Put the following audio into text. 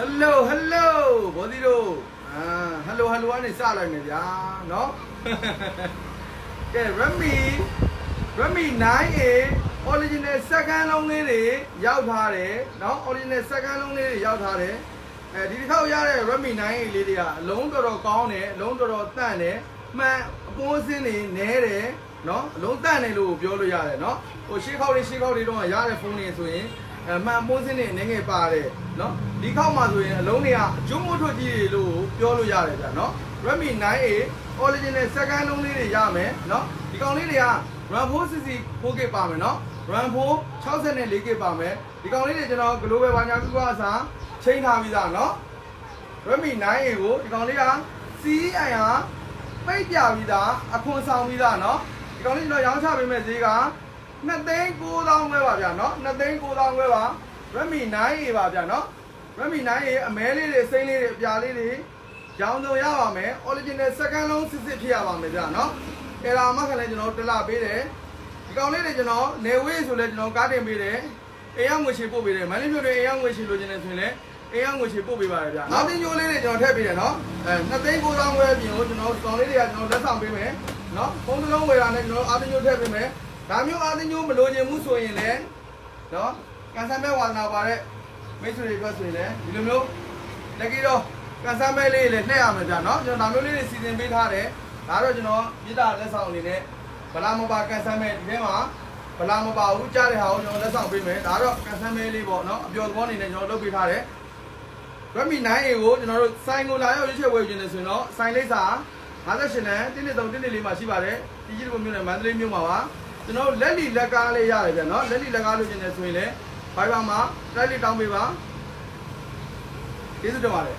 Hello hello ဘောဒီတို့hello hello ကနေစလိုက်မယ်ဗျာเนาะကဲ Redmi 9A original second လုံးလေးတွေရောက်ထားတယ်เนาะ original second လုံးလေးတွေရောက်ထားတယ်ဒီတစ်ခေါက်ရတဲ့ Redmi 9A လေးတွေကအလုံးတော်တော်ကောင်းတယ်အလုံးတော်တော်တန့်တယ်မှန်အပိုးစင်းတွေနဲတယ်เนาะအလုံးတန့်တယ်လို့ပြောလို့ရတယ်เนาะဟိုရှေးခေါက်တွေတော့ရတဲ့ဖုန်းတွေဆိုရင်မှန်ပိုးစင်းတွေနည်းငယ်ပါတယ်เนาะဒီခေါက်မှာဆိုရင်အလုံးတွေကအကျုံးမထွတ်ကြီးတွေလို့ပြောလို့ရတယ်ဗျာเนาะ Redmi 9A original second လုံးလေးတွေရမယ်เนาะဒီကောင်လေးတွေက RAM 4cc 4K ပါမယ်เนาะ RAM 4 64K ပါမယ်ဒီကောင်လေးတွေကျွန်တော် global ဘာညာကူအစားချိန်ထားပြီးသားเนาะ Redmi 9A ကိုဒီကောင်လေးက CEI ဟာပိတ်ပြပြီးသားအခွန်ဆောင်ပြီးသားเนาะဒီကောင်လေးကျွန်တော်ရောင်းချပေးမဲ့ဈေးက2,900,000ပဲပါဗျာเนาะ2,900,000ပဲပါ Redmi 9A ပါဗျာเนาะ Redmi 9A အမဲလေးတွေစိမ့်လေးတွေအပြာလေးတွေရောင်းတော့ရပါမယ် original second လုံးစစ်စစ်ဖြစ်ရပါမယ်ဗျာเนาะအဲ့ဒါမှခလည်းကျွန်တော်တလပေးတယ်ဒီကောင်လေးတွေကျွန်တော်နေဝေးဆိုလဲကျွန်တော်ကားတင်ပေးတယ်အိမ်ရောက်ငွေချေပို့ပေးတယ်မန္တလေးမြို့တွေအိမ်ရောက်ငွေချေလိုချင်တယ်ဆိုရင်လည်းအိမ်ရောက်ငွေချေပို့ပေးပါတယ်ဗျာနောက်တင်ကြိုးလေးတွေကျွန်တော်ထည့်ပေးတယ်เนาะ2,900,000ပဲပြင်လို့ကျွန်တော်ဒီကောင်လေးတွေကကျွန်တော်လက်ဆောင်ပေးမယ်เนาะဖုန်းတစ်လုံးဝယ်တာနဲ့ကျွန်တော်အာတင်ကြိုးထည့်ပေးမယ်ဒါမျိုးအာတင်ကြိုးမလိုချင်ဘူးဆိုရင်လည်းเนาะကန်ဆယ်မဲဝါသနာပါတဲ့မိတ်ဆွေတွေအတွက်ဆိုရင်လည်းဒီလိုမျိုးလက်ကြီးတော့ကန်ဆယ်မဲလေးလည်းလှည့်ရမယ်ဗျာเนาะကျွန်တော်ဒါမျိုးလေးတွေစီစဉ်ပေးထားတယ်ဒါတော့ကျွန်တော်မြေတာလက်ဆောင်အနေနဲ့ဗလာမပါကန်ဆယ်မဲဒီထဲမှာဗလာမပါဘူးကြားတဲ့ဟာကိုကျွန်တော်လက်ဆောင်ပေးမယ်ဒါတော့ကန်ဆယ်မဲလေးပေါ့เนาะအပျော်သဘောအနေနဲ့ကျွန်တော်လုပ်ပေးထားတယ် Redmi 9A ကိုကျွန်တော်တို့စိုင်းကိုလာရောက်ရွေးချယ်ဝယ်ယူနေဆိုရင်တော့စိုင်းလိပ်စာ58နဲ့113မှာရှိပါတယ်ဒီကြီးလိုမျိုးနဲ့မန္တလေးမြို့မှာပါကျွန်တော်လက်လီလက်ကားလေးရတယ်ဗျာเนาะလက်လီလက်ကားလို့ကျင်နေဆိုရင်လည်း Viber မှာတိုက်လေးတောင်းပေးပါကျေးဇူးတင်ပါတယ်